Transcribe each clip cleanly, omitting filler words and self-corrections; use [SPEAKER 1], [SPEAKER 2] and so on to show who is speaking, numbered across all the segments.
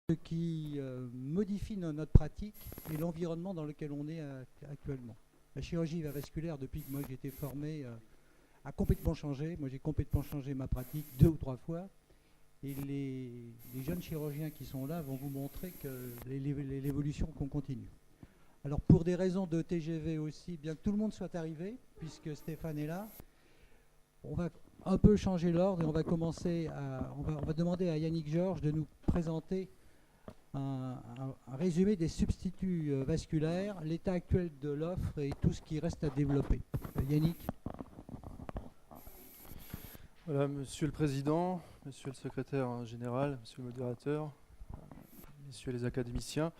[SPEAKER 1] Ce qui modifie notre pratique et l'environnement dans lequel on est actuellement. La chirurgie vasculaire, depuis que moi j'ai été formé, a complètement changé. Moi j'ai complètement changé ma pratique 2 ou 3 fois. Et les jeunes chirurgiens qui sont là vont vous montrer que l'évolution qu'on continue. Alors pour des raisons de TGV aussi, bien que tout le monde soit arrivé, puisque Stéphane est là, on va un peu changer l'ordre et on va demander à Yannick Georges de nous présenter un résumé des substituts vasculaires, l'état actuel de l'offre et tout ce qui reste à développer. Yannick.
[SPEAKER 2] Voilà, Monsieur le Président, Monsieur le Secrétaire général, Monsieur le Modérateur, Messieurs les académiciens.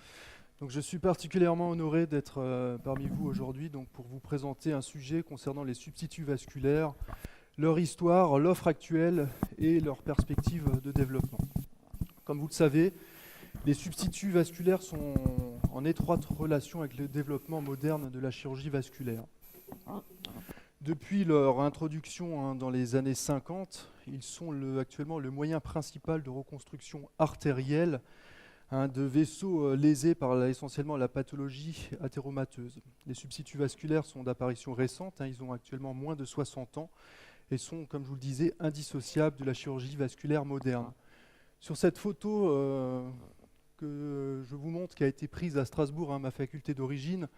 [SPEAKER 2] Donc, je suis particulièrement honoré d'être parmi vous aujourd'hui pour vous présenter un sujet concernant les substituts vasculaires, leur histoire, l'offre actuelle et leurs perspectives de développement. Comme vous le savez, les substituts vasculaires sont en étroite relation avec le développement moderne de la chirurgie vasculaire. Depuis leur introduction dans les années 50, ils sont actuellement le moyen principal de reconstruction artérielle de vaisseaux lésés par essentiellement la pathologie athéromateuse. Les substituts vasculaires sont d'apparition récente, ils ont actuellement moins de 60 ans et sont, comme je vous le disais, indissociables de la chirurgie vasculaire moderne. Sur cette photo que je vous montre, qui a été prise à Strasbourg, ma faculté d'origine,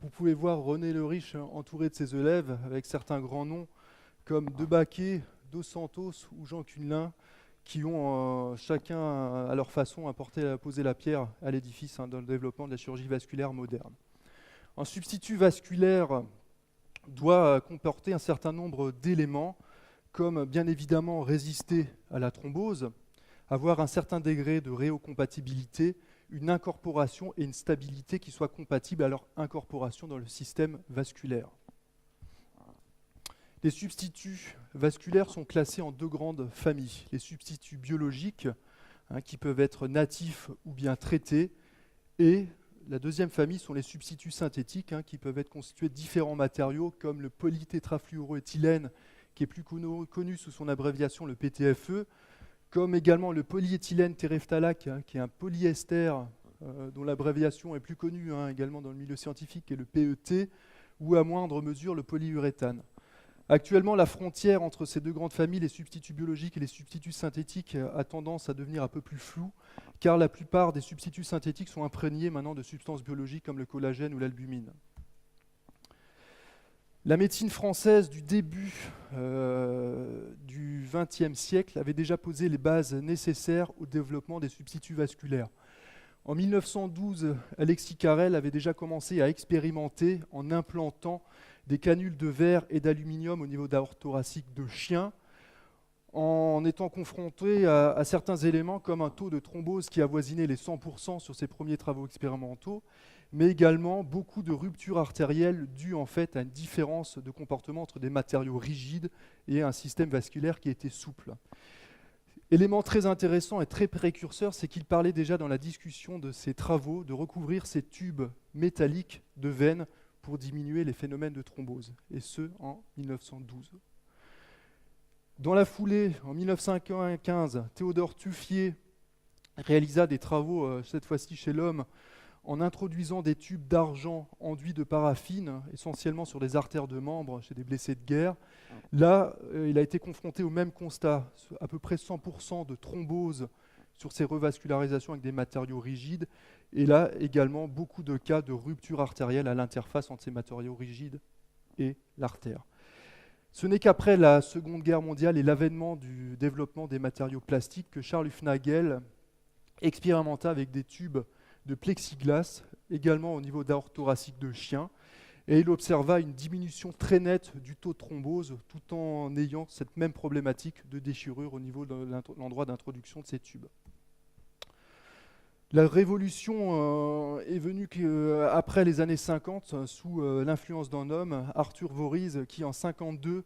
[SPEAKER 2] vous pouvez voir René Le Riche entouré de ses élèves avec certains grands noms comme Debaquet, Dos Santos ou Jean Cunelin qui ont chacun à leur façon posé la pierre à l'édifice dans le développement de la chirurgie vasculaire moderne. Un substitut vasculaire doit comporter un certain nombre d'éléments comme bien évidemment résister à la thrombose, avoir un certain degré de réocompatibilité, une incorporation et une stabilité qui soient compatibles à leur incorporation dans le système vasculaire. Les substituts vasculaires sont classés en 2 grandes familles. Les substituts biologiques, qui peuvent être natifs ou bien traités, et la deuxième famille sont les substituts synthétiques, qui peuvent être constitués de différents matériaux comme le polytétrafluoroéthylène, qui est plus connu sous son abréviation le PTFE, comme également le polyéthylène terephthalate, qui est un polyester dont l'abréviation est plus connue également dans le milieu scientifique, qui est le PET, ou à moindre mesure le polyuréthane. Actuellement, la frontière entre ces 2 grandes familles, les substituts biologiques et les substituts synthétiques, a tendance à devenir un peu plus floue, car la plupart des substituts synthétiques sont imprégnés maintenant de substances biologiques comme le collagène ou l'albumine. La médecine française du début du XXe siècle avait déjà posé les bases nécessaires au développement des substituts vasculaires. En 1912, Alexis Carrel avait déjà commencé à expérimenter en implantant des canules de verre et d'aluminium au niveau d'aorte thoracique de chien, en étant confronté à certains éléments comme un taux de thrombose qui avoisinait les 100% sur ses premiers travaux expérimentaux, mais également beaucoup de ruptures artérielles dues en fait à une différence de comportement entre des matériaux rigides et un système vasculaire qui était souple. Élément très intéressant et très précurseur, c'est qu'il parlait déjà dans la discussion de ses travaux de recouvrir ces tubes métalliques de veines pour diminuer les phénomènes de thrombose, et ce en 1912. Dans la foulée, en 1915, Théodore Tuffier réalisa des travaux, cette fois-ci chez l'homme, en introduisant des tubes d'argent enduits de paraffine, essentiellement sur les artères de membres chez des blessés de guerre. Là, il a été confronté au même constat, à peu près 100% de thrombose sur ces revascularisations avec des matériaux rigides, et là également beaucoup de cas de rupture artérielle à l'interface entre ces matériaux rigides et l'artère. Ce n'est qu'après la Seconde Guerre mondiale et l'avènement du développement des matériaux plastiques que Charles Hufnagel expérimenta avec des tubes de plexiglas, également au niveau d'aorte thoracique de chien, et il observa une diminution très nette du taux de thrombose tout en ayant cette même problématique de déchirure au niveau de l'endroit d'introduction de ces tubes. La révolution est venue après les années 50, sous l'influence d'un homme, Arthur Voorhees, qui en 1952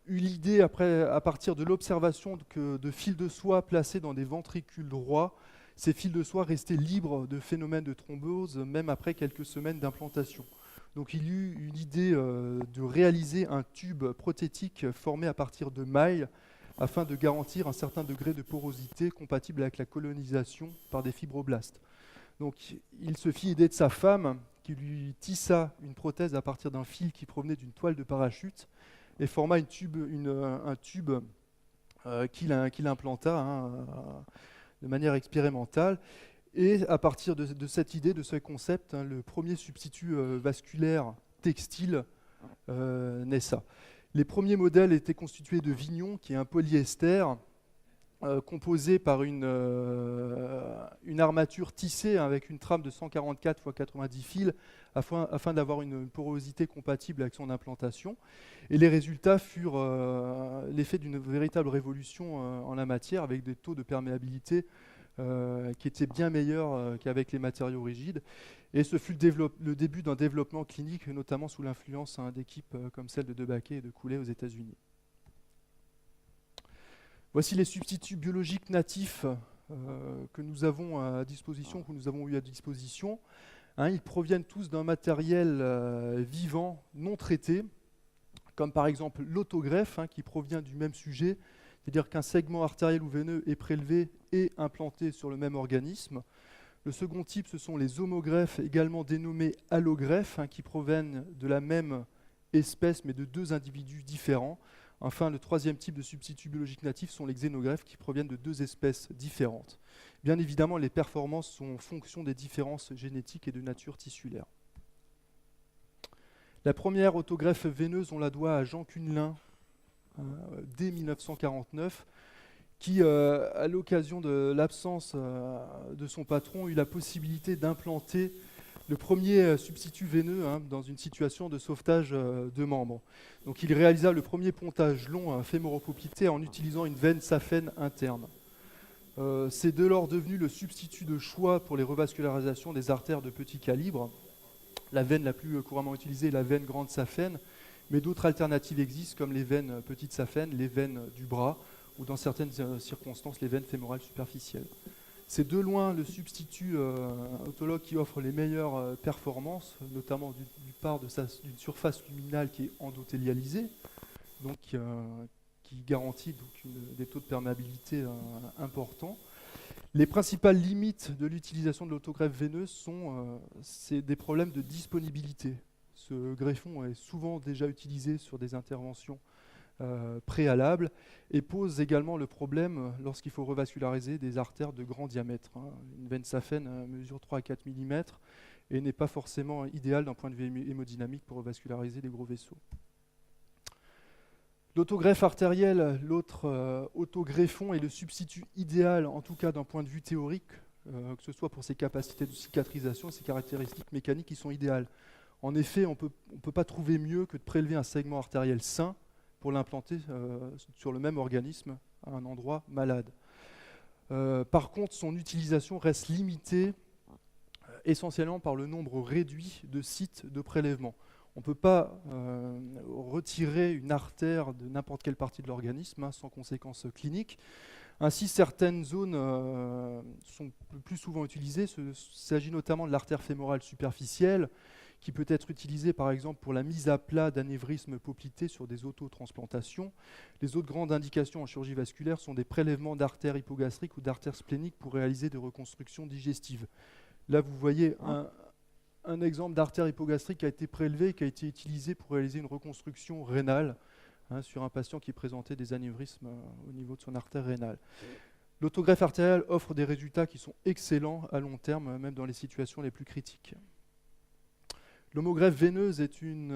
[SPEAKER 2] eut l'idée, à partir de l'observation de fils de soie placés dans des ventricules droits, ces fils de soie restaient libres de phénomènes de thrombose, même après quelques semaines d'implantation. Donc il eut une idée de réaliser un tube prothétique formé à partir de mailles, afin de garantir un certain degré de porosité compatible avec la colonisation par des fibroblastes. Donc il se fit aider de sa femme qui lui tissa une prothèse à partir d'un fil qui provenait d'une toile de parachute et forma un tube qu'il implanta de manière expérimentale. Et à partir de cette idée, de ce concept, le premier substitut vasculaire textile naissa. Les premiers modèles étaient constitués de Vignon, qui est un polyester composé par une armature tissée avec une trame de 144 x 90 fils afin d'avoir une porosité compatible avec son implantation. Et les résultats furent l'effet d'une véritable révolution en la matière, avec des taux de perméabilité qui étaient bien meilleurs qu'avec les matériaux rigides. Et ce fut le début d'un développement clinique, notamment sous l'influence d'équipes comme celle de Debaquet et de Coulet aux États-Unis. Voici les substituts biologiques natifs que nous avons à disposition, que nous avons eu à disposition. Ils proviennent tous d'un matériel vivant, non traité, comme par exemple l'autogreffe, qui provient du même sujet, c'est-à-dire qu'un segment artériel ou veineux est prélevé et implanté sur le même organisme. Le second type, ce sont les homogreffes, également dénommés allogreffes, qui proviennent de la même espèce, mais de deux individus différents. Enfin, le troisième type de substituts biologiques natifs sont les xénogreffes, qui proviennent de deux espèces différentes. Bien évidemment, les performances sont en fonction des différences génétiques et de nature tissulaire. La première autogreffe veineuse, on la doit à Jean Cunelin, dès 1949, qui, à l'occasion de l'absence de son patron, eut la possibilité d'implanter le premier substitut veineux dans une situation de sauvetage de membres. Donc il réalisa le premier pontage long fémoropoplité en utilisant une veine saphène interne. C'est dès lors devenu le substitut de choix pour les revascularisations des artères de petit calibre. La veine la plus couramment utilisée est la veine grande saphène, mais d'autres alternatives existent comme les veines petites saphènes, les veines du bras ou dans certaines circonstances les veines fémorales superficielles. C'est de loin le substitut autologue qui offre les meilleures performances, notamment du part d'une surface luminale qui est endothélialisée, donc qui garantit donc des taux de perméabilité importants. Les principales limites de l'utilisation de l'autogreffe veineuse c'est des problèmes de disponibilité. Ce greffon est souvent déjà utilisé sur des interventions préalables et pose également le problème lorsqu'il faut revasculariser des artères de grand diamètre. Une veine saphène mesure 3 à 4 mm et n'est pas forcément idéale d'un point de vue hémodynamique pour revasculariser des gros vaisseaux. L'autogreffe artérielle, l'autre autogreffon, est le substitut idéal, en tout cas d'un point de vue théorique, que ce soit pour ses capacités de cicatrisation et ses caractéristiques mécaniques qui sont idéales. En effet, on ne peut pas trouver mieux que de prélever un segment artériel sain pour l'implanter sur le même organisme à un endroit malade. Par contre, son utilisation reste limitée essentiellement par le nombre réduit de sites de prélèvement. On ne peut pas retirer une artère de n'importe quelle partie de l'organisme sans conséquences cliniques. Ainsi, certaines zones sont plus souvent utilisées. Il s'agit notamment de l'artère fémorale superficielle, qui peut être utilisée par exemple pour la mise à plat d'anévrismes poplité sur des autotransplantations. Les autres grandes indications en chirurgie vasculaire sont des prélèvements d'artères hypogastriques ou d'artères spléniques pour réaliser des reconstructions digestives. Là, vous voyez un exemple d'artère hypogastrique qui a été prélevé, qui a été utilisé pour réaliser une reconstruction rénale sur un patient qui présentait des anévrismes au niveau de son artère rénale. L'autogreffe artérielle offre des résultats qui sont excellents à long terme, même dans les situations les plus critiques. L'homogreffe veineuse est une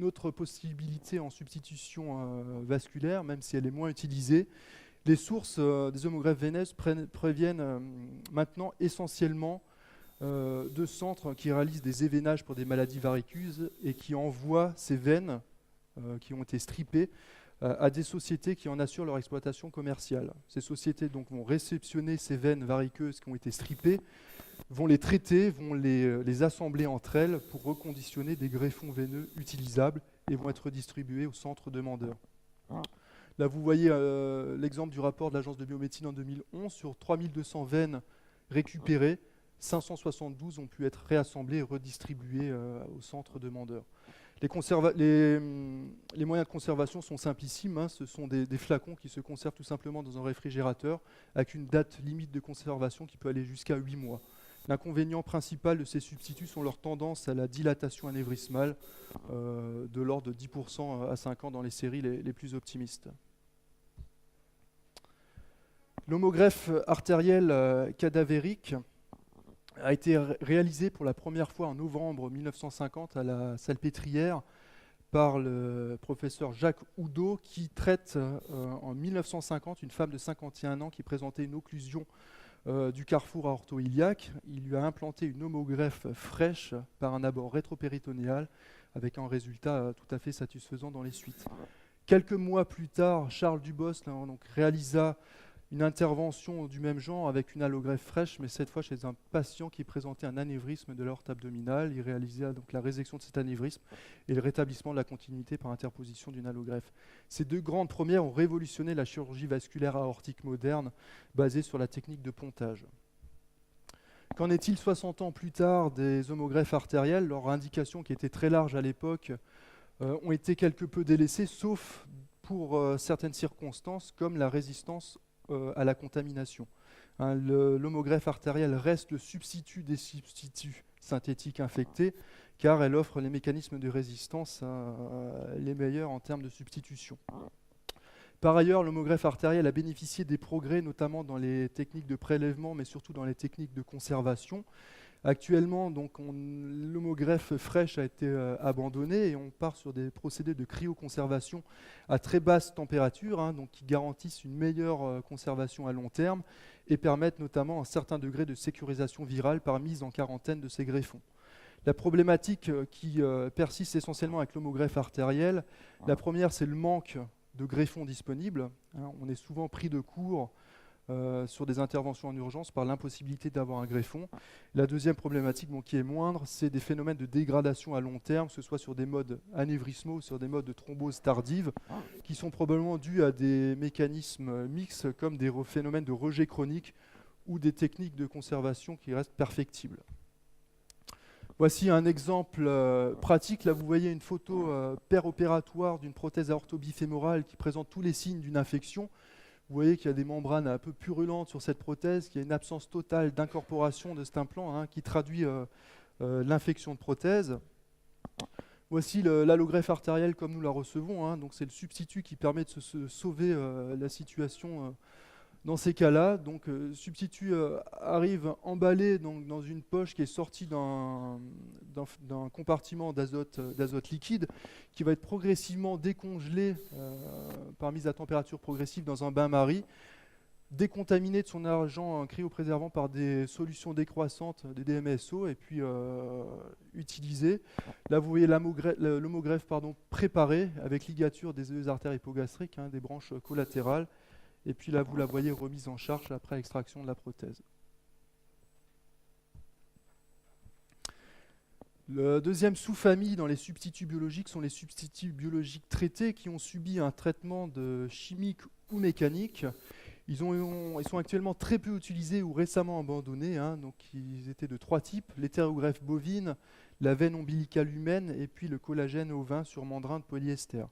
[SPEAKER 2] autre possibilité en substitution vasculaire, même si elle est moins utilisée. Les sources des homogreffes veineuses proviennent maintenant essentiellement de centres qui réalisent des événages pour des maladies variceuses et qui envoient ces veines qui ont été strippées à des sociétés qui en assurent leur exploitation commerciale. Ces sociétés donc vont réceptionner ces veines variceuses qui ont été strippées, vont les traiter, vont les assembler entre elles pour reconditionner des greffons veineux utilisables et vont être distribués aux centres demandeurs. Là, vous voyez l'exemple du rapport de l'Agence de biomédecine en 2011. Sur 3200 veines récupérées, 572 ont pu être réassemblées et redistribuées aux centres demandeurs. Les moyens de conservation sont simplissimes, hein. Ce sont des flacons qui se conservent tout simplement dans un réfrigérateur avec une date limite de conservation qui peut aller jusqu'à 8 mois. L'inconvénient principal de ces substituts sont leur tendance à la dilatation anévrismale de l'ordre de 10% à 5 ans dans les séries les plus optimistes. L'homogreffe artérielle cadavérique a été réalisé pour la première fois en novembre 1950 à la Salpêtrière par le professeur Jacques Oudot qui traite en 1950 une femme de 51 ans qui présentait une occlusion du carrefour aorto-iliaque. Il lui a implanté une homogreffe fraîche par un abord rétropéritonéal avec un résultat tout à fait satisfaisant dans les suites. Quelques mois plus tard, Charles Dubos donc, réalisa une intervention du même genre avec une allogreffe fraîche, mais cette fois chez un patient qui présentait un anévrisme de l'aorte abdominale. Il réalisa donc la résection de cet anévrisme et le rétablissement de la continuité par interposition d'une allogreffe. Ces deux grandes premières ont révolutionné la chirurgie vasculaire aortique moderne basée sur la technique de pontage. Qu'en est-il 60 ans plus tard des homogreffes artérielles? Leurs indications, qui étaient très larges à l'époque, ont été quelque peu délaissées, sauf pour certaines circonstances, comme la résistance à la contamination. Hein, l'homogreffe artérielle reste le substitut des substituts synthétiques infectés, car elle offre les mécanismes de résistance les meilleurs en termes de substitution. Par ailleurs, l'homogreffe artérielle a bénéficié des progrès, notamment dans les techniques de prélèvement, mais surtout dans les techniques de conservation. Actuellement, l'homogreffe fraîche a été abandonnée et on part sur des procédés de cryoconservation à très basse température, hein, donc qui garantissent une meilleure conservation à long terme et permettent notamment un certain degré de sécurisation virale par mise en quarantaine de ces greffons. La problématique qui persiste essentiellement avec l'homogreffe artérielle, la première, c'est le manque de greffons disponibles. Hein, on est souvent pris de court sur des interventions en urgence par l'impossibilité d'avoir un greffon. La deuxième problématique, qui est moindre, c'est des phénomènes de dégradation à long terme, que ce soit sur des modes anévrismaux ou sur des modes de thrombose tardive, qui sont probablement dus à des mécanismes mixtes comme des phénomènes de rejet chronique ou des techniques de conservation qui restent perfectibles. Voici un exemple pratique. Là, vous voyez une photo péropératoire d'une prothèse aortobifémorale qui présente tous les signes d'une infection. Vous voyez qu'il y a des membranes un peu purulentes sur cette prothèse, qu'il y a une absence totale d'incorporation de cet implant, hein, qui traduit l'infection de prothèse. Voici l'allogreffe artérielle comme nous la recevons, hein, donc c'est le substitut qui permet de se sauver la situation dans ces cas-là. Donc substitut arrive emballé donc, dans une poche qui est sortie d'un compartiment d'azote liquide qui va être progressivement décongelé par mise à température progressive dans un bain-marie, décontaminé de son agent cryopréservant par des solutions décroissantes, des DMSO, et puis utilisé. Là, vous voyez l'homogreffe préparée avec ligature des deux artères hypogastriques, hein, des branches collatérales. Et puis là, vous la voyez remise en charge après extraction de la prothèse. La deuxième sous-famille dans les substituts biologiques sont les substituts biologiques traités qui ont subi un traitement chimique ou mécanique. Ils sont actuellement très peu utilisés ou récemment abandonnés. Hein, donc ils étaient de trois types: l'hétérogreffe bovine, la veine ombilicale humaine et puis le collagène ovin sur mandrin de polyester.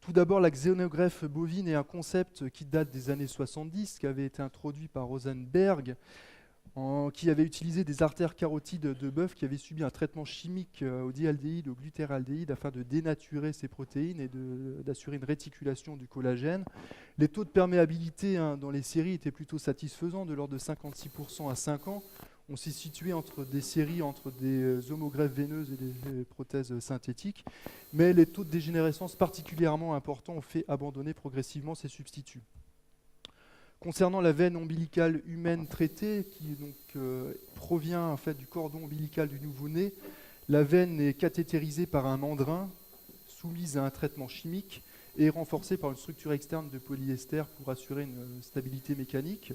[SPEAKER 2] Tout d'abord, la xénogreffe bovine est un concept qui date des années 70, qui avait été introduit par Rosenberg, qui avait utilisé des artères carotides de bœuf qui avaient subi un traitement chimique au dialdéhyde, au glutéraldéhyde, afin de dénaturer ces protéines et d'assurer une réticulation du collagène. Les taux de perméabilité dans les séries étaient plutôt satisfaisants, de l'ordre de 56% à 5 ans. On s'est situé entre des homogreffes veineuses et des prothèses synthétiques, mais les taux de dégénérescence particulièrement importants ont fait abandonner progressivement ces substituts. Concernant la veine ombilicale humaine traitée, qui provient en fait du cordon ombilical du nouveau-né, la veine est cathétérisée par un mandrin, soumise à un traitement chimique et renforcée par une structure externe de polyester pour assurer une stabilité mécanique.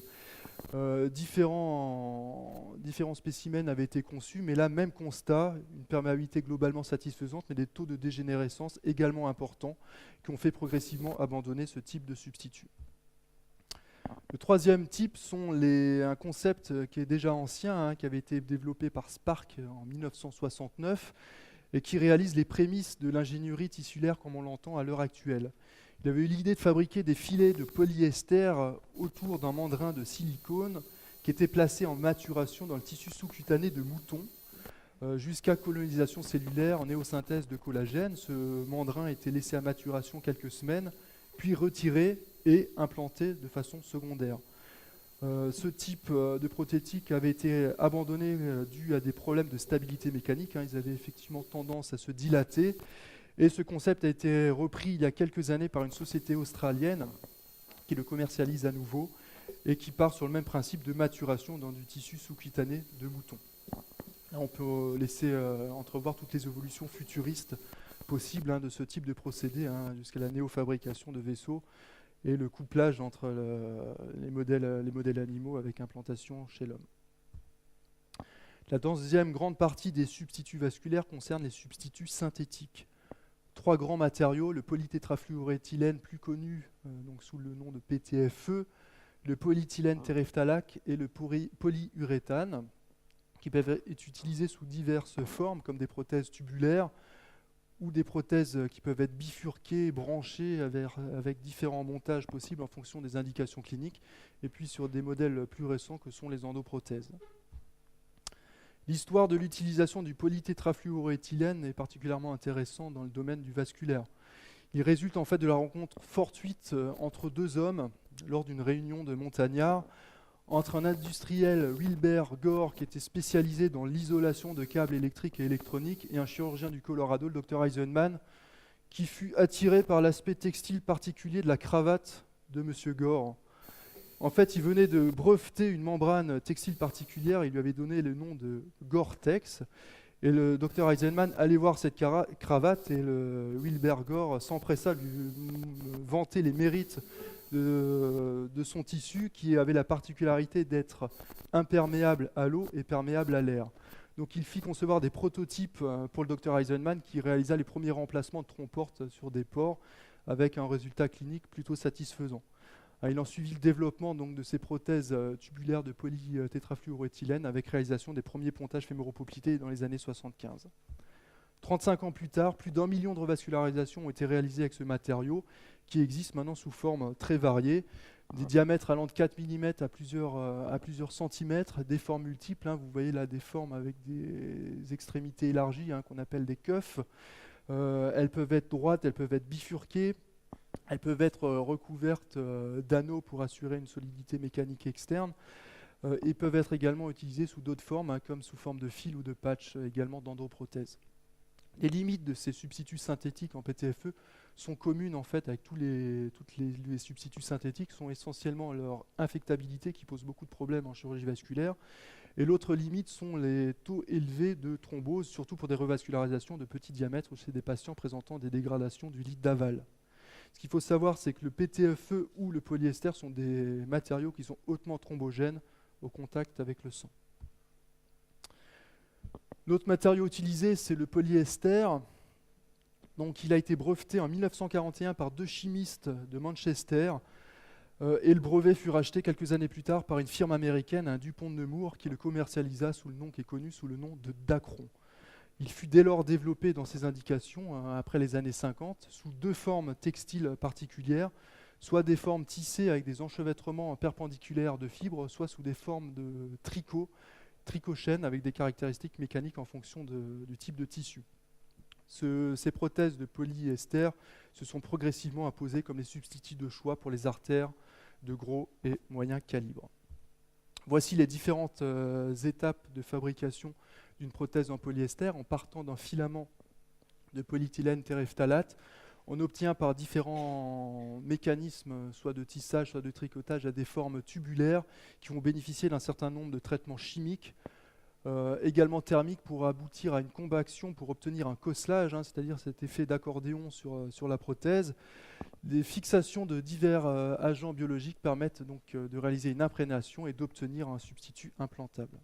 [SPEAKER 2] Différents spécimens avaient été conçus, mais là, même constat, une perméabilité globalement satisfaisante, mais des taux de dégénérescence également importants qui ont fait progressivement abandonner ce type de substitut. Le troisième type sont un concept qui est déjà ancien, hein, qui avait été développé par Spark en 1969, et qui réalise les prémices de l'ingénierie tissulaire comme on l'entend à l'heure actuelle. Il avait eu l'idée de fabriquer des filets de polyester autour d'un mandrin de silicone qui était placé en maturation dans le tissu sous-cutané de mouton jusqu'à colonisation cellulaire en néosynthèse de collagène. Ce mandrin était laissé à maturation quelques semaines, puis retiré et implanté de façon secondaire. Ce type de prothétique avait été abandonné dû à des problèmes de stabilité mécanique. Ils avaient effectivement tendance à se dilater. Et ce concept a été repris il y a quelques années par une société australienne qui le commercialise à nouveau et qui part sur le même principe de maturation dans du tissu sous-cutané de mouton. Là, on peut laisser entrevoir toutes les évolutions futuristes possibles de ce type de procédé, jusqu'à la néofabrication de vaisseaux et le couplage entre les modèles animaux avec implantation chez l'homme. La deuxième grande partie des substituts vasculaires concerne les substituts synthétiques. 3 grands matériaux, le polytétrafluoroéthylène, plus connu donc sous le nom de PTFE, le polyéthylène terephthalate et le polyuréthane, qui peuvent être utilisés sous diverses formes, comme des prothèses tubulaires ou des prothèses qui peuvent être bifurquées, branchées avec différents montages possibles en fonction des indications cliniques, et puis sur des modèles plus récents que sont les endoprothèses. L'histoire de l'utilisation du polytétrafluoroéthylène est particulièrement intéressante dans le domaine du vasculaire. Il résulte en fait de la rencontre fortuite entre 2 hommes lors d'une réunion de montagnards, entre un industriel, Wilbur Gore, qui était spécialisé dans l'isolation de câbles électriques et électroniques, et un chirurgien du Colorado, le Dr Eisenman, qui fut attiré par l'aspect textile particulier de la cravate de M. Gore. En fait, il venait de breveter une membrane textile particulière, il lui avait donné le nom de Gore-Tex, et le Dr Eisenman allait voir cette cravate, et le Wilbur Gore s'empressa de lui vanter les mérites de son tissu, qui avait la particularité d'être imperméable à l'eau et perméable à l'air. Donc il fit concevoir des prototypes pour le Dr Eisenman, qui réalisa les premiers remplacements de trompe-porte sur des ports, avec un résultat clinique plutôt satisfaisant. Il en suivit le développement donc, de ces prothèses tubulaires de polytétrafluoroéthylène avec réalisation des premiers pontages fémoropoplités dans les années 75. 35 ans plus tard, plus d'1 million de revascularisations ont été réalisées avec ce matériau qui existe maintenant sous forme très variée, des diamètres allant de 4 mm à plusieurs centimètres, des formes multiples. Vous voyez là des formes avec des extrémités élargies qu'on appelle des keufs. Elles peuvent être droites, elles peuvent être bifurquées. Elles peuvent être recouvertes d'anneaux pour assurer une solidité mécanique externe et peuvent être également utilisées sous d'autres formes, comme sous forme de fil ou de patch, également d'endoprothèse. Les limites de ces substituts synthétiques en PTFE sont communes en fait avec tous les substituts synthétiques, sont essentiellement leur infectabilité qui pose beaucoup de problèmes en chirurgie vasculaire. Et l'autre limite sont les taux élevés de thrombose, surtout pour des revascularisations de petits diamètres ou chez des patients présentant des dégradations du lit d'aval. Ce qu'il faut savoir, c'est que le PTFE ou le polyester sont des matériaux qui sont hautement thrombogènes au contact avec le sang. L'autre matériau utilisé, c'est le polyester. Donc, il a été breveté en 1941 par 2 chimistes de Manchester et le brevet fut racheté quelques années plus tard par une firme américaine, DuPont de Nemours, qui le commercialisa sous le nom qui est connu sous le nom de Dacron. Il fut dès lors développé dans ses indications, après les années 50, sous 2 formes textiles particulières, soit des formes tissées avec des enchevêtrements perpendiculaires de fibres, soit sous des formes de tricot-chaîne avec des caractéristiques mécaniques en fonction du type de tissu. Ces prothèses de polyester se sont progressivement imposées comme les substituts de choix pour les artères de gros et moyen calibre. Voici les différentes étapes de fabrication d'une prothèse en polyester. En partant d'un filament de polyéthylène terephthalate, on obtient par différents mécanismes, soit de tissage, soit de tricotage, à des formes tubulaires qui vont bénéficier d'un certain nombre de traitements chimiques, également thermiques, pour aboutir à une compaction, pour obtenir un cosselage, c'est-à-dire cet effet d'accordéon sur la prothèse. Des fixations de divers agents biologiques permettent donc de réaliser une imprégnation et d'obtenir un substitut implantable.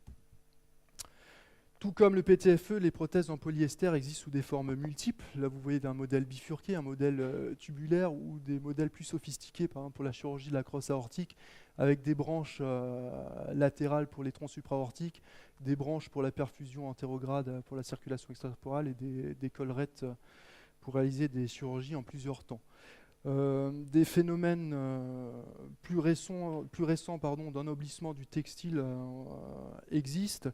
[SPEAKER 2] Tout comme le PTFE, les prothèses en polyester existent sous des formes multiples. Là, vous voyez d'un modèle bifurqué, un modèle tubulaire ou des modèles plus sophistiqués, par exemple pour la chirurgie de la crosse aortique, avec des branches latérales pour les troncs supraortiques, des branches pour la perfusion antérograde pour la circulation extracorporale et des collerettes pour réaliser des chirurgies en plusieurs temps. Des phénomènes plus récents d'ennoblissement du textile existent,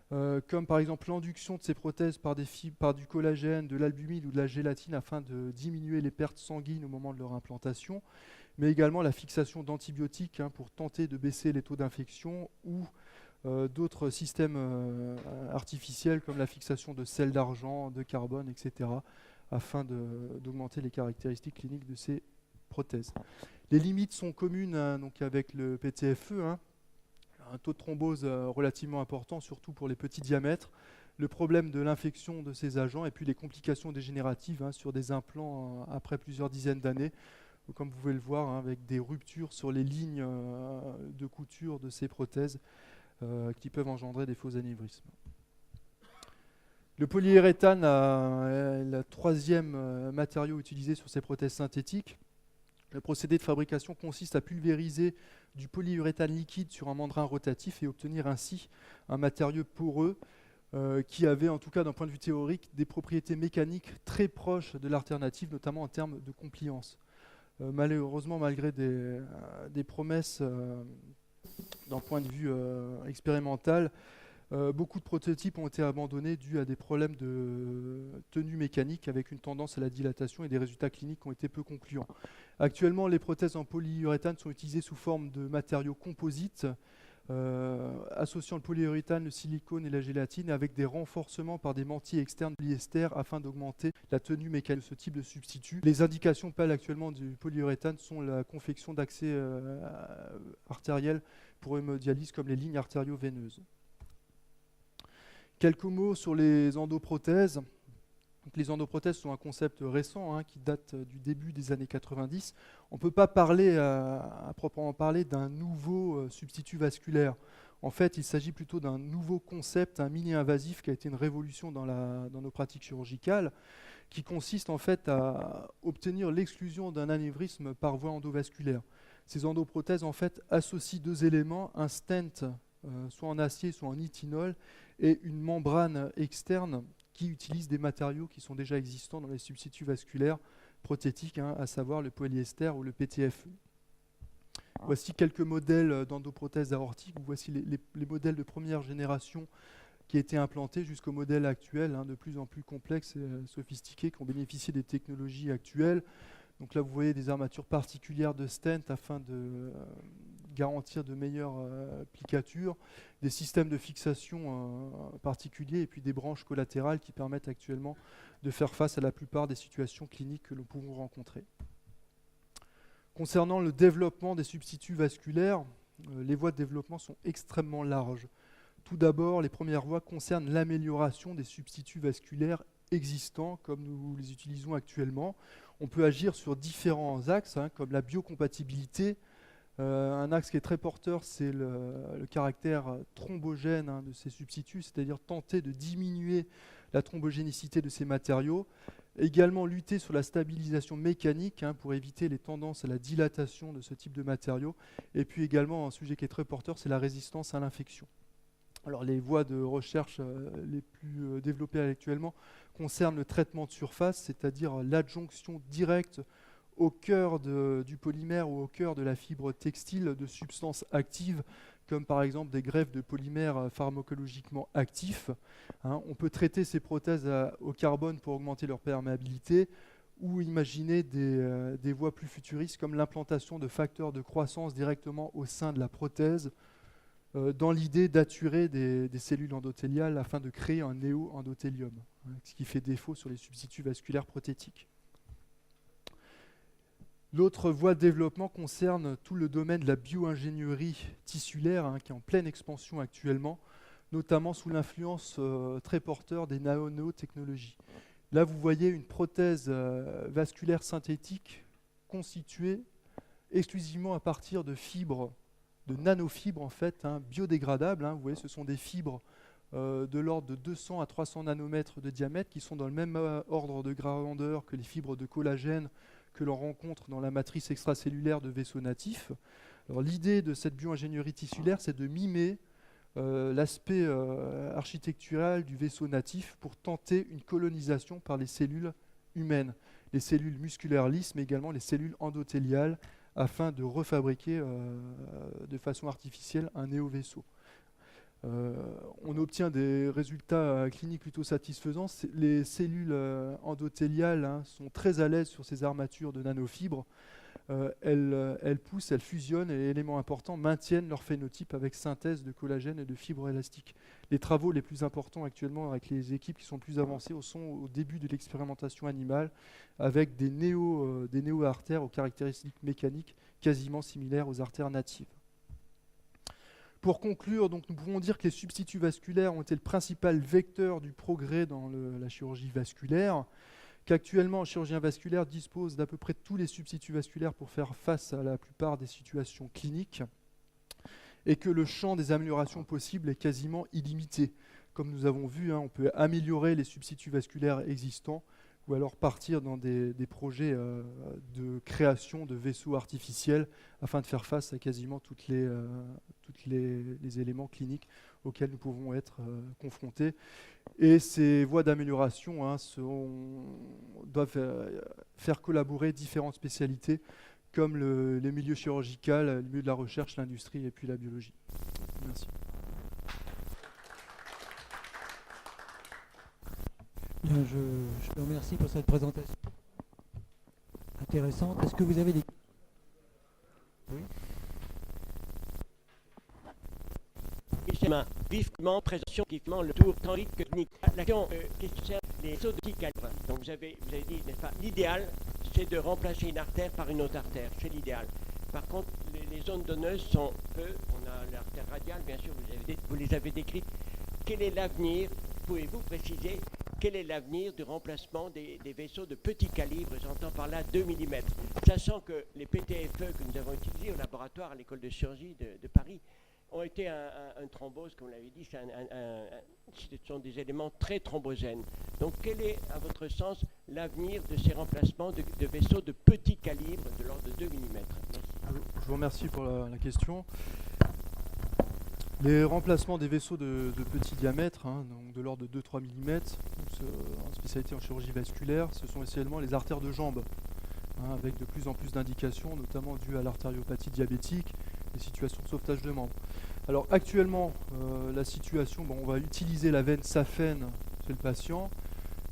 [SPEAKER 2] comme par exemple l'induction de ces prothèses par du collagène, de l'albumine ou de la gélatine afin de diminuer les pertes sanguines au moment de leur implantation, mais également la fixation d'antibiotiques pour tenter de baisser les taux d'infection, ou d'autres systèmes artificiels comme la fixation de sels d'argent, de carbone, etc., afin d'augmenter les caractéristiques cliniques de ces prothèses. Les limites sont communes donc avec le PTFE, un taux de thrombose relativement important, surtout pour les petits diamètres, le problème de l'infection de ces agents et puis les complications dégénératives sur des implants après plusieurs dizaines d'années, comme vous pouvez le voir, avec des ruptures sur les lignes de couture de ces prothèses qui peuvent engendrer des faux anévrismes. Le polyuréthane est le troisième matériau utilisé sur ces prothèses synthétiques. Le procédé de fabrication consiste à pulvériser du polyuréthane liquide sur un mandrin rotatif et obtenir ainsi un matériau poreux qui avait, en tout cas d'un point de vue théorique, des propriétés mécaniques très proches de l'alternative, notamment en termes de compliance. Malheureusement, malgré des promesses d'un point de vue expérimental, beaucoup de prototypes ont été abandonnés dû à des problèmes de tenue mécanique avec une tendance à la dilatation et des résultats cliniques qui ont été peu concluants. Actuellement, les prothèses en polyuréthane sont utilisées sous forme de matériaux composites, associant le polyuréthane, le silicone et la gélatine avec des renforcements par des mantilles externes de polyester afin d'augmenter la tenue mécanique de ce type de substitut. Les indications PAL actuellement du polyuréthane sont la confection d'accès artériel pour hémodialyse comme les lignes artério-veineuses. Quelques mots sur les endoprothèses. Donc, les endoprothèses sont un concept récent qui date du début des années 90. On ne peut pas parler à proprement parler d'un nouveau substitut vasculaire. En fait, il s'agit plutôt d'un nouveau concept, un mini-invasif qui a été une révolution dans nos pratiques chirurgicales, qui consiste en fait à obtenir l'exclusion d'un anévrisme par voie endovasculaire. Ces endoprothèses en fait associent deux éléments, un stent soit en acier, soit en nitinol, et une membrane externe qui utilise des matériaux qui sont déjà existants dans les substituts vasculaires prothétiques, à savoir le polyester ou le PTFE. Voici quelques modèles d'endoprothèses aortiques. Voici les modèles de première génération qui étaient implantés jusqu'au modèle actuel, de plus en plus complexe et sophistiqué, qui ont bénéficié des technologies actuelles. Donc là, vous voyez des armatures particulières de stent afin de garantir de meilleures applicatures, des systèmes de fixation particuliers et puis des branches collatérales qui permettent actuellement de faire face à la plupart des situations cliniques que nous pouvons rencontrer. Concernant le développement des substituts vasculaires, les voies de développement sont extrêmement larges. Tout d'abord, les premières voies concernent l'amélioration des substituts vasculaires existants comme nous les utilisons actuellement. On peut agir sur différents axes, comme la biocompatibilité. Un axe qui est très porteur, c'est le caractère thrombogène de ces substituts, c'est-à-dire tenter de diminuer la thrombogénicité de ces matériaux. Également lutter sur la stabilisation mécanique pour éviter les tendances à la dilatation de ce type de matériaux. Et puis également, un sujet qui est très porteur, c'est la résistance à l'infection. Alors les voies de recherche les plus développées actuellement concernent le traitement de surface, c'est-à-dire l'adjonction directe au cœur du polymère ou au cœur de la fibre textile de substances actives, comme par exemple des greffes de polymères pharmacologiquement actifs. On peut traiter ces prothèses au carbone pour augmenter leur perméabilité, ou imaginer des voies plus futuristes comme l'implantation de facteurs de croissance directement au sein de la prothèse, dans l'idée d'atturer des cellules endothéliales afin de créer un néo-endothélium, ce qui fait défaut sur les substituts vasculaires prothétiques. L'autre voie de développement concerne tout le domaine de la bio-ingénierie tissulaire, qui est en pleine expansion actuellement, notamment sous l'influence très porteur des nanotechnologies. Là, vous voyez une prothèse vasculaire synthétique constituée exclusivement à partir de fibres, de nanofibres en fait, biodégradables. Vous voyez, ce sont des fibres de l'ordre de 200 à 300 nanomètres de diamètre qui sont dans le même ordre de grandeur que les fibres de collagène que l'on rencontre dans la matrice extracellulaire de vaisseaux natifs. Alors, l'idée de cette bioingénierie tissulaire, c'est de mimer l'aspect architectural du vaisseau natif pour tenter une colonisation par les cellules humaines, les cellules musculaires lisses, mais également les cellules endothéliales, afin de refabriquer de façon artificielle un néo-vaisseau. On obtient des résultats cliniques plutôt satisfaisants. Les cellules endothéliales sont très à l'aise sur ces armatures de nanofibres. Elles poussent, elles fusionnent et, élément important, maintiennent leur phénotype avec synthèse de collagène et de fibres élastiques. Les travaux les plus importants actuellement avec les équipes qui sont plus avancées sont au début de l'expérimentation animale avec des néo-artères aux caractéristiques mécaniques quasiment similaires aux artères natives. Pour conclure, donc, nous pouvons dire que les substituts vasculaires ont été le principal vecteur du progrès dans la chirurgie vasculaire, qu'actuellement, un chirurgien vasculaire dispose d'à peu près tous les substituts vasculaires pour faire face à la plupart des situations cliniques, et que le champ des améliorations possibles est quasiment illimité. Comme nous avons vu, on peut améliorer les substituts vasculaires existants, ou alors partir dans des projets de création de vaisseaux artificiels afin de faire face à quasiment tous les éléments cliniques auxquels nous pouvons être confrontés. Et ces voies d'amélioration doivent faire collaborer différentes spécialités comme les milieux chirurgicaux, le milieu de la recherche, l'industrie et puis la biologie. Merci.
[SPEAKER 1] Bien, je te remercie pour cette présentation intéressante. Est-ce que vous avez des... Oui.
[SPEAKER 3] Vivement, présentation, vivement le tour tandis que clinique. La question les sauts de petit calibre. Donc vous avez dit, n'est-ce pas, l'idéal, c'est de remplacer une artère par une autre artère. C'est l'idéal. Par contre, les zones donneuses sont, on a l'artère radiale, bien sûr, vous les avez décrites. Quel est l'avenir? Pouvez-vous préciser quel est l'avenir du remplacement des vaisseaux de petit calibre, j'entends par là 2 mm, sachant que les PTFE que nous avons utilisés au laboratoire à l'école de chirurgie de Paris ont été un thrombose, comme on l'avait dit, ce sont des éléments très thrombogènes. Donc quel est, à votre sens, l'avenir de ces remplacements de vaisseaux de petit calibre de l'ordre de 2 mm? Merci.
[SPEAKER 2] Je vous remercie pour la question. Les remplacements des vaisseaux de petit diamètre, donc de l'ordre de 2-3 mm, en spécialité en chirurgie vasculaire, ce sont essentiellement les artères de jambes, avec de plus en plus d'indications, notamment dues à l'artériopathie diabétique, les situations de sauvetage de membres. Alors actuellement, la situation, on va utiliser la veine saphène chez le patient,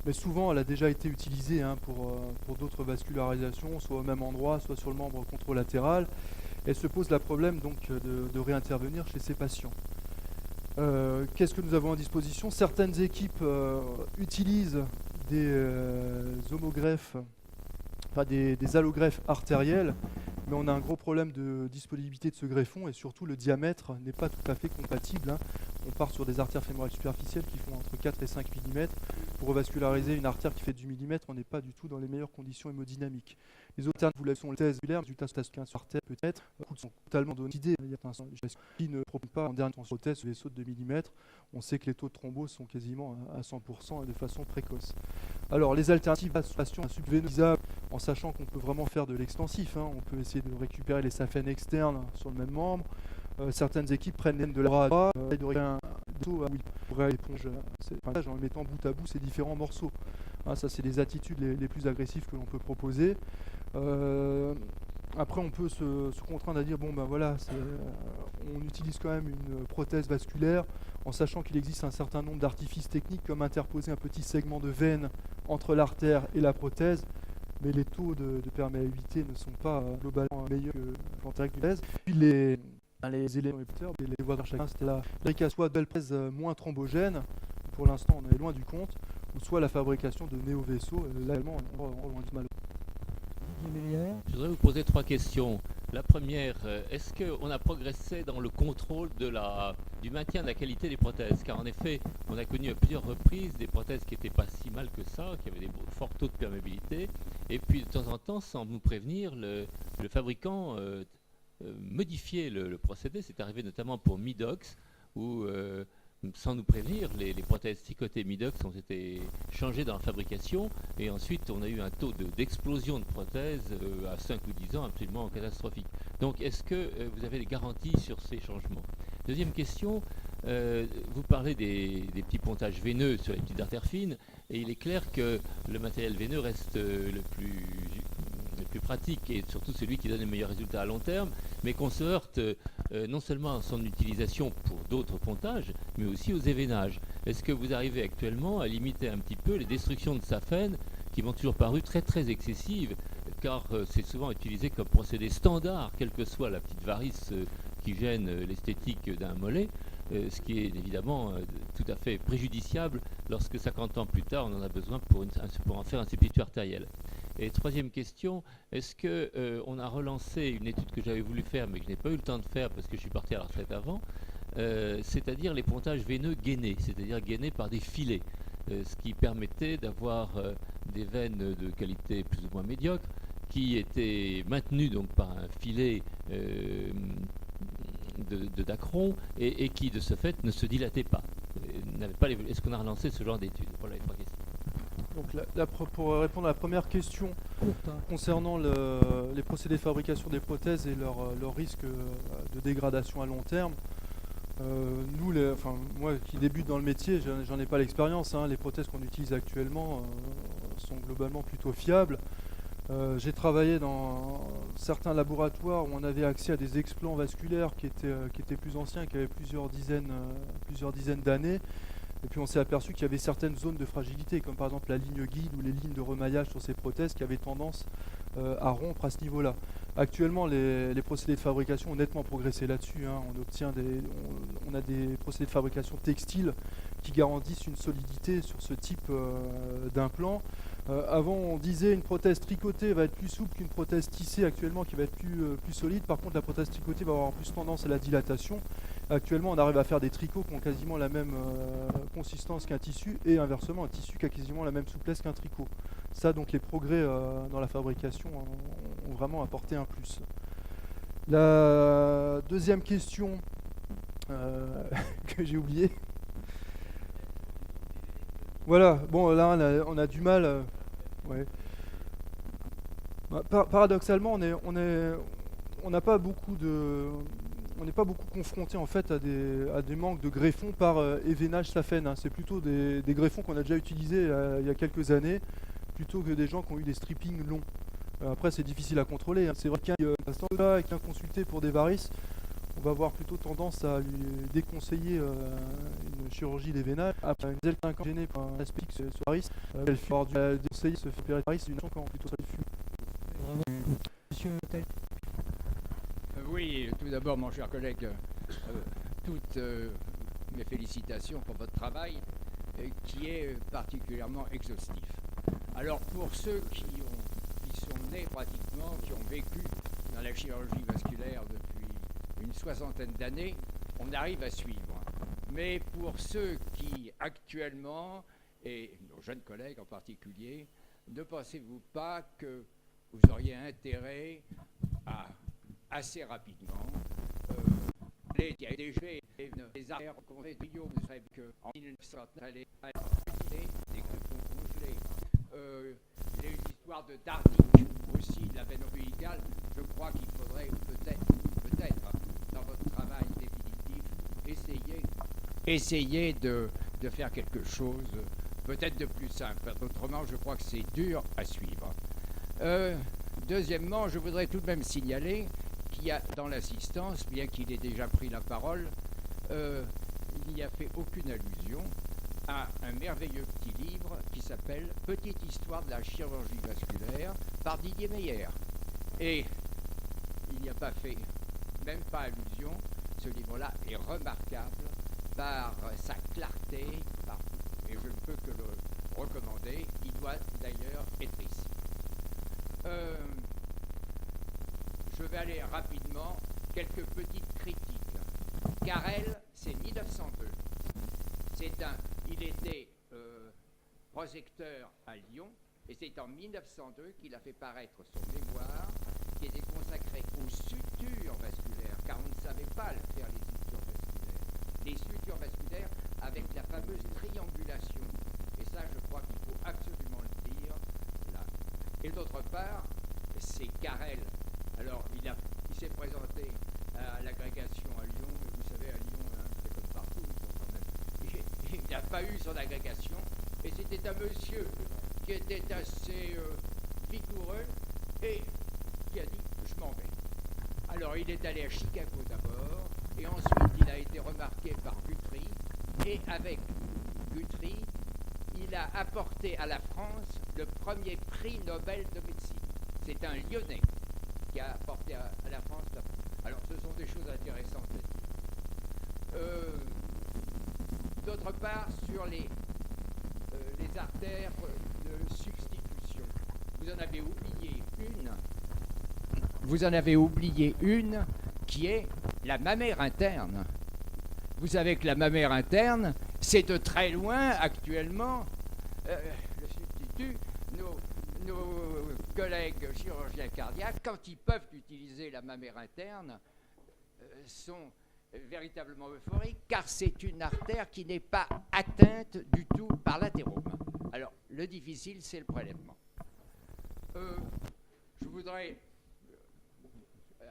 [SPEAKER 2] mais souvent elle a déjà été utilisée pour d'autres vascularisations, soit au même endroit, soit sur le membre contralatéral. Et se pose le problème donc de réintervenir chez ces patients. Qu'est-ce que nous avons à disposition? Certaines équipes utilisent des homogreffes, enfin des allogreffes artérielles, mais on a un gros problème de disponibilité de ce greffon et surtout le diamètre n'est pas tout à fait compatible. On part sur des artères fémorales superficielles qui font entre 4 et 5 mm. Pour revasculariser une artère qui fait du millimètre, on n'est pas du tout dans les meilleures conditions hémodynamiques. Les alternatives sont les thèses vasculaires, résultats statistiques sur artère peut-être, sont totalement données d'idées. Il y a un qui ne propose pas en dernière prothèse sur les sauts de 2 mm. On sait que les taux de thrombose sont quasiment à 100% et de façon précoce. Alors les alternatives sont subvénisables en sachant qu'on peut vraiment faire de l'extensif. On peut essayer de récupérer les saphènes externes sur le même membre. Certaines équipes prennent l'aine de la bras et de récupérer un taux pour éponge en mettant bout à bout ces différents morceaux. Ça, c'est les attitudes les plus agressives que l'on peut proposer. Après, on peut se contraindre à dire on utilise quand même une prothèse vasculaire en sachant qu'il existe un certain nombre d'artifices techniques comme interposer un petit segment de veine entre l'artère et la prothèse. Mais les taux de perméabilité ne sont pas globalement meilleurs que l'antérieur du lèse. Puis les éléments répéteurs, les voies de chacun, c'était la fabrication soit de prothèses moins thrombogènes, pour l'instant on est loin du compte, ou soit la fabrication de néo-vaisseaux, là également on est loin du mal.
[SPEAKER 4] Je voudrais vous poser 3 questions. La première, est-ce qu'on a progressé dans le contrôle du maintien de la qualité des prothèses? Car en effet, on a connu à plusieurs reprises des prothèses qui n'étaient pas si mal que ça, qui avaient des forts taux de perméabilité, et puis de temps en temps, sans nous prévenir, le fabricant modifiait le procédé. C'est arrivé notamment pour Midox, où sans nous prévenir, les prothèses tricotées Midox ont été changées dans la fabrication et ensuite on a eu un taux d'explosion de prothèses à 5 ou 10 ans absolument catastrophique. Donc est-ce que vous avez des garanties sur ces changements? Deuxième question, vous parlez des petits pontages veineux sur les petites artères fines et il est clair que le matériel veineux reste le plus pratique et surtout celui qui donne les meilleurs résultats à long terme, mais qu'on se heurte non seulement à son utilisation pour d'autres pontages, mais aussi aux événages. Est-ce que vous arrivez actuellement à limiter un petit peu les destructions de saphènes qui m'ont toujours paru très très excessives, car c'est souvent utilisé comme procédé standard, quelle que soit la petite varice qui gêne l'esthétique d'un mollet, ce qui est évidemment tout à fait préjudiciable lorsque 50 ans plus tard on en a besoin pour en faire un substitut artériel. Et troisième question, est-ce qu'on a relancé une étude que j'avais voulu faire mais que je n'ai pas eu le temps de faire parce que je suis parti à la retraite avant, c'est-à-dire les pontages veineux gainés, c'est-à-dire gainés par des filets, ce qui permettait d'avoir des veines de qualité plus ou moins médiocre qui étaient maintenues donc par un filet de dacron et qui de ce fait ne se dilataient pas. Est-ce qu'on a relancé ce genre d'études? Voilà les trois questions.
[SPEAKER 2] Donc pour répondre à la première question concernant les procédés de fabrication des prothèses et leur risque de dégradation à long terme, moi qui débute dans le métier, j'en ai pas l'expérience, hein. Les prothèses qu'on utilise actuellement sont globalement plutôt fiables. J'ai travaillé dans certains laboratoires où on avait accès à des explants vasculaires qui étaient plus anciens, qui avaient plusieurs dizaines d'années. Et puis on s'est aperçu qu'il y avait certaines zones de fragilité, comme par exemple la ligne guide ou les lignes de remaillage sur ces prothèses qui avaient tendance à rompre à ce niveau-là. Actuellement, les procédés de fabrication ont nettement progressé là-dessus, hein. On a des procédés de fabrication textiles qui garantissent une solidité sur ce type d'implant. Avant, on disait une prothèse tricotée va être plus souple qu'une prothèse tissée actuellement qui va être plus solide. Par contre, la prothèse tricotée va avoir plus tendance à la dilatation. Actuellement, on arrive à faire des tricots qui ont quasiment la même consistance qu'un tissu et inversement, un tissu qui a quasiment la même souplesse qu'un tricot. Ça, donc, les progrès dans la fabrication ont vraiment apporté un plus. La deuxième question que j'ai oubliée. Voilà, bon là on a du mal. Ouais. Paradoxalement, on n'est pas beaucoup confronté en fait à des manques de greffons par événage saphène, hein. C'est plutôt des greffons qu'on a déjà utilisés il y a quelques années, plutôt que des gens qui ont eu des strippings longs. Après c'est difficile à contrôler, hein. C'est vrai qu'un là qui a consulté pour des varices, on va avoir plutôt tendance à lui déconseiller une chirurgie d'événage. Après une zèle 5 ans gênée par un aspect sur varice, elle fait avoir dû déconseiller se faire opérer de varice d'une encore plutôt ça
[SPEAKER 1] Monsieur Tel.
[SPEAKER 5] Oui, tout d'abord, mon cher collègue, toutes mes félicitations pour votre travail qui est particulièrement exhaustif. Alors, pour ceux qui sont nés pratiquement, qui ont vécu dans la chirurgie vasculaire depuis une soixantaine d'années, on arrive à suivre. Mais pour ceux qui actuellement, et nos jeunes collègues en particulier, ne pensez-vous pas que vous auriez intérêt à assez rapidement les artères congelées, vous savez qu'en 1900, allait des greffons congelés, les histoires de Dardic aussi, de la veine ombilicale, je crois qu'il faudrait peut-être dans votre travail définitif essayer de faire quelque chose peut-être de plus simple. Autrement, je crois que c'est dur à suivre. Deuxièmement, je voudrais tout de même signaler qu'il y a dans l'assistance, bien qu'il ait déjà pris la parole, il n'y a fait aucune allusion à un merveilleux petit livre qui s'appelle « Petite histoire de la chirurgie vasculaire » par Didier Meyer. Et il n'y a pas fait, même pas allusion, ce livre-là est remarquable par sa clarté, et je ne peux que le recommander, il doit d'ailleurs être ici. Je vais aller rapidement, quelques petites critiques. Carrel, c'est 1902. Il était prosecteur à Lyon, et c'est en 1902 qu'il a fait paraître son mémoire, qui était consacré aux sutures vasculaires, car on ne savait pas faire les sutures vasculaires. Les sutures vasculaires avaient part, c'est Carrel. Alors, il s'est présenté à l'agrégation à Lyon, mais vous savez, à Lyon, hein, c'est comme partout, il n'a pas eu son agrégation, et c'était un monsieur qui était assez vigoureux et qui a dit « je m'en vais ». Alors, il est allé à Chicago d'abord, et ensuite, il a été remarqué par Guthrie, et avec Guthrie, il a apporté à la France le premier prix Nobel de médecine. C'est un Lyonnais qui a apporté à la France. Alors, ce sont des choses intéressantes à dire. D'autre part, sur les artères de substitution, vous en avez oublié une. Vous en avez oublié une qui est la mammaire interne. Vous savez que la mammaire interne, c'est de très loin actuellement le substitut. Nos collègues chirurgiens cardiaques, quand ils peuvent utiliser la mammaire interne, sont véritablement euphoriques, car c'est une artère qui n'est pas atteinte du tout par l'athérome. Alors, le difficile, c'est le prélèvement. Je voudrais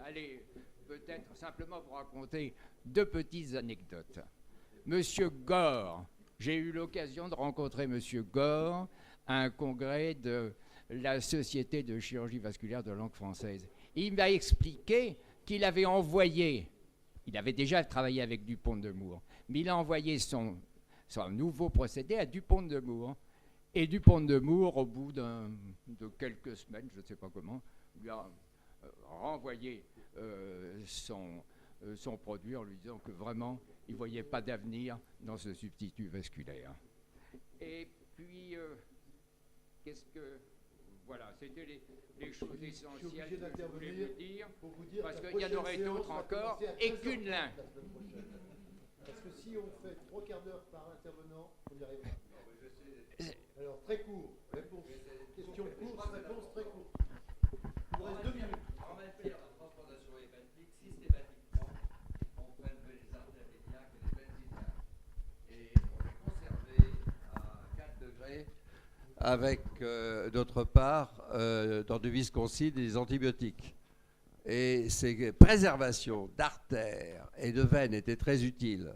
[SPEAKER 5] aller peut-être simplement vous raconter deux petites anecdotes. Monsieur Gore, j'ai eu l'occasion de rencontrer Monsieur Gore à un congrès de la Société de chirurgie vasculaire de langue française. Il m'a expliqué qu'il avait envoyé, il avait déjà travaillé avec Dupont de Nemours, mais il a envoyé son nouveau procédé à Dupont de Nemours. Et Dupont de Nemours, au bout de quelques semaines, je ne sais pas comment, lui a renvoyé son produit en lui disant que vraiment, il ne voyait pas d'avenir dans ce substitut vasculaire. Et puis, qu'est-ce que... Voilà, c'était les choses essentielles que je voulais vous dire, parce qu'il y en aurait d'autres encore, et qu'une l'un.
[SPEAKER 6] Parce que si on fait 3 quarts d'heure par intervenant, on y arrivera. Alors, très court, réponse. Question courte, réponse très courte. Il vous reste 2 minutes.
[SPEAKER 7] En matière de transplantation hépatique, systématiquement, on prélevait les artères iliaques et les veines iliaques. Et on les conservait à 4 degrés avec, d'autre part, dans du Wisconsin, des antibiotiques. Et ces préservations d'artères et de veines étaient très utiles.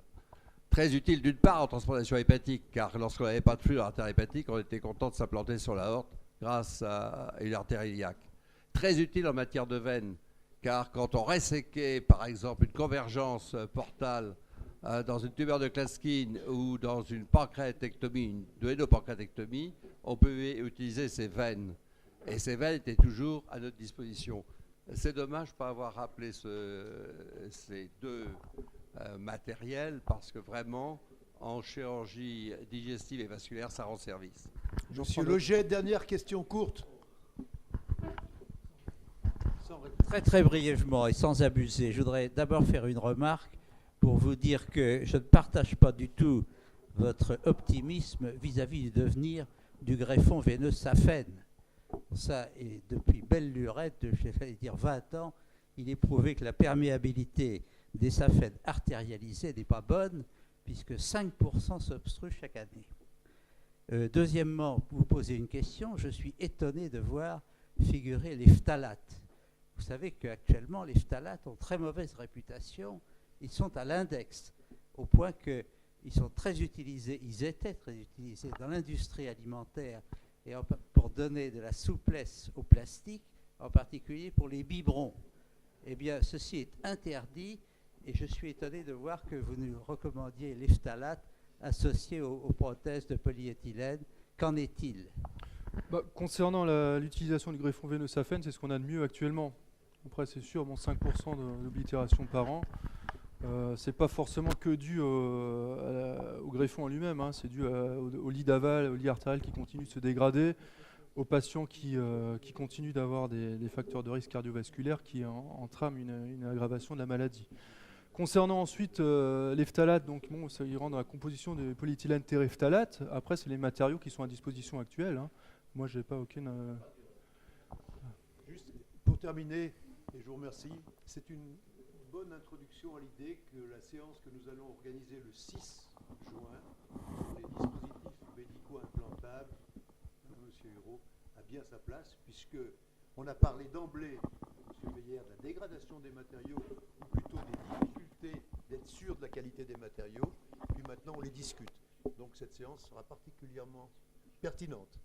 [SPEAKER 7] Très utile d'une part en transplantation hépatique, car lorsqu'on n'avait pas de flux dans l'artère hépatique, on était content de s'implanter sur l'aorte grâce à une artère iliaque. Très utile en matière de veine, car quand on resséquait par exemple une convergence portale dans une tumeur de Klatskin ou dans une pancréatectomie, une duodopancréatectomie, on pouvait utiliser ces veines. Et ces veines étaient toujours à notre disposition. C'est dommage de ne pas avoir rappelé ces deux matériels, parce que vraiment, en chirurgie digestive et vasculaire, ça rend service.
[SPEAKER 6] Monsieur Loget, dernière question courte.
[SPEAKER 8] Très très brièvement et sans abuser, je voudrais d'abord faire une remarque pour vous dire que je ne partage pas du tout votre optimisme vis-à-vis du devenir du greffon veineux Saphène. Ça, et depuis belle lurette, je vais dire 20 ans, il est prouvé que la perméabilité des saphènes artérialisés n'est pas bonne, puisque 5% s'obstruent chaque année. Deuxièmement, vous posez une question, je suis étonné de voir figurer les phtalates. Vous savez qu'actuellement, les phtalates ont très mauvaise réputation, ils sont à l'index, au point qu'ils sont très utilisés, ils étaient très utilisés dans l'industrie alimentaire et pour donner de la souplesse au plastique, en particulier pour les biberons. Eh bien, ceci est interdit et je suis étonné de voir que vous nous recommandiez les phtalates associés aux prothèses de polyéthylène. Qu'en est-il ?
[SPEAKER 2] Concernant l'utilisation du greffon veineux Saphène, c'est ce qu'on a de mieux actuellement. Après, c'est sûr, 5% d'oblitération par an. C'est pas forcément que dû au greffon en lui-même, hein. C'est dû au lit d'aval, au lit artériel qui continue de se dégrader, aux patients qui continuent d'avoir des facteurs de risque cardiovasculaire qui entrament une aggravation de la maladie. Concernant ensuite les phtalates, donc bon, ça y rentre dans la composition des polyéthylène téréphtalate. Après, c'est les matériaux qui sont à disposition actuelle, hein. Moi, j'ai pas aucune.
[SPEAKER 6] Juste pour terminer, et je vous remercie, c'est une bonne introduction à l'idée que la séance que nous allons organiser le 6 juin pour les dispositifs médicaux implantables, Monsieur Hureau, a bien sa place, puisque On a parlé d'emblée, M. Meyer, de la dégradation des matériaux, ou plutôt des difficultés d'être sûr de la qualité des matériaux, puis maintenant on les discute. Donc cette séance sera particulièrement pertinente.